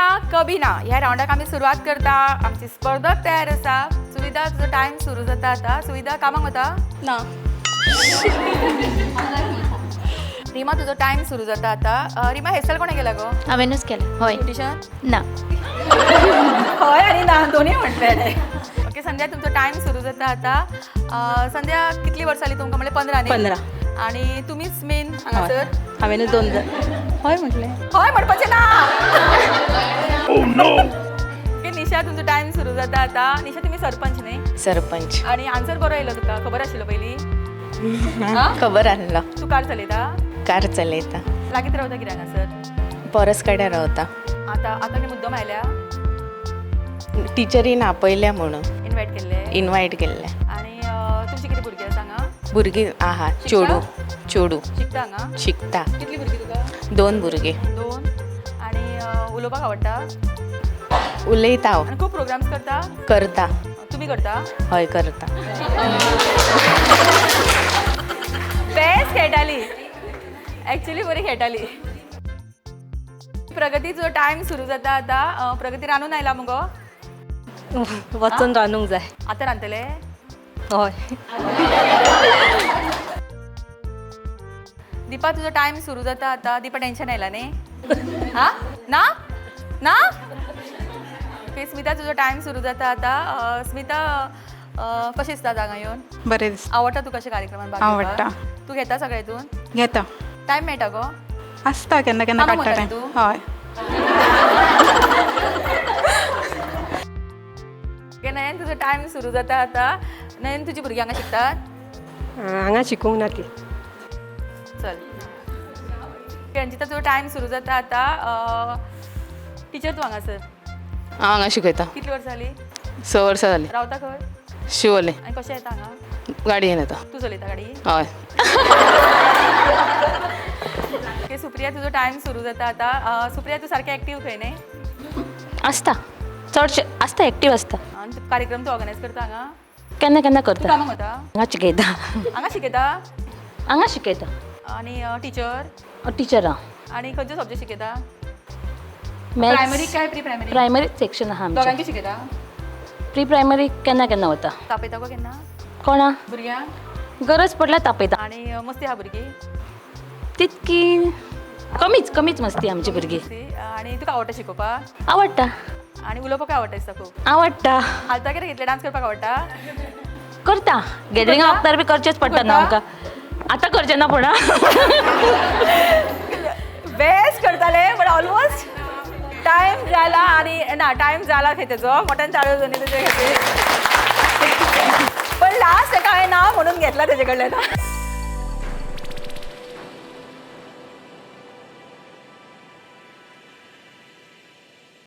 हा कभी ना ह्या राऊंडाक आम्ही सुरुवात करता. आमची स्पर्धक तयार आसा. सुविधा तुझो टाइम सुरू जाता आता. सुविधा कामाक वता ना रिमा तुझो टाइम सुरू जाता आता. रिमा हेअरस्टाईल कोणे केला गो? हांवेनूच केलं हय ब्युटिशन ना हय आणि ना दोन्ही म्हटले. ओके संध्या तुमचो टाइम सुरू जाता आता. संध्या कितली वर्सां जाली तुमकां? म्हणजे 15 न्ही? 15. आणि तुम्हीच मेन हांगासर? हांवेनूच 2 हय म्हटलें. हय म्हणपाचें ना. ओके निशा तुमचो टाइम सुरू जाता आता. निशा तुम्ही सरपंच न्ही? सरपंच आणि आन्सर बरो येयलो तुका खबर आशिल्लो पयलीं? खबर आहलो. तू कार चलयता? कार चलयता. लागीत रावता कित्याक हांगासर? परस कडेन रावता. आतां कितें मुद्दम आयल्या? टिचरीन आपयल्या म्हणून इन्वायट केल्ले? इनवायट केल्ले. आणि तुमची कितें भुरगीं आसा हांगा? भुरगीं आहा चेडू शिकता हांगा? शिकता. कितलीं भुरगीं तुका? 2 भुरगे. 2. आणि उलोवपाक आवडटा? उलयता हांव. आणि खूब प्रोग्राम्स करता? करता. तुम्ही करता? हय करता. बेस्ट खेळटाली. एक्चुली बरी खेळटाली. प्रगतीचो टाइम सुरू जाता आता. प्रगती रांदून आयला मुगो? वचून रांदूंक जाय. आतां रांदतले? हय दीपा तुझो टाइम सुरू जाता आता. दीपा टेन्शन आयला न्ही? हा ना ना ओके स्मिता तुझो टाइम सुरू जाता आता. स्मिता कशी दिसता हांगा येवन? बरें दिसता. आवडटा तुका अशा कार्यक्रमांत भाग आवडटा. घेवपाक? तू घेता सगळ्या हितून? घेता. टायम मेळटा गो? आसता केन्ना केन्ना कामाक काडटा वता टायम. तूं? हय ओके नयन तुजो टाइम सुरू जाता आता. नयन तुजी भुरगीं हांगा शिकतात? हांगा शिकूंक ना ती. चल रंजिता तुजो टाइम सुरू जाता आता. टिचर तूं हांगासर? हांव हांगा शिकयता. कितली वर्सां जाली? 6 वर्सां जाली. रावता खंय? शिवोले. आनी कशें येता हांगा? गाडयेन येता. तूं चलयता गाडी? हय. ओके सुप्रिया तुजो टाइम सुरू जाता आता. सुप्रिया तूं सारकें एक्टीव खंय न्ही? आसता चडशे आसता एक्टीव आसता. आनी तूं कार्यक्रम तूं ऑर्गनायज करता हांगा? केन्ना केन्ना तूं करता. कामाक वता? हांगा शिकयता हांगा शिकयता? हांगा शिकयता आनी टिचर? टिचरां आनी खंयचे सब्जेक्ट शिकयता? मॅथ्स प्रायमरी काय प्री प्रायमरी? प्रायमरी सेक्शन आहा आमचें. दोगांकी शिकयता? प्री प्रायमरी केन्ना केन्ना वता. तापयता गो केन्ना कोणा भुरग्यांक? गरज पडल्यार तापयता. आनी मस्ती आहा भुरगीं? तितकी कमीच मस्ती आमची भुरगीं. आनी तुका आवडटा शिकोवपाक? आवडटा आनी उलोवपाक आवडटा दिसता खूब? आवडटा हालता कितें घेतलें डान्स करपाक आवडटा? करता. गॅदरिंगा करता? वखदार बी करचेच पडटा न्हू आमकां. आतां करचें ना पूण बेस्ट करताले बट ऑलमोस्ट टायम जाला. आणि ना टायम जाला खंय तेजो मोठ्यान चाळ्यो जाली तेजे खातीर. पण लास्ट एका हांवें ना म्हणून घेतला तेजे कडल्यान.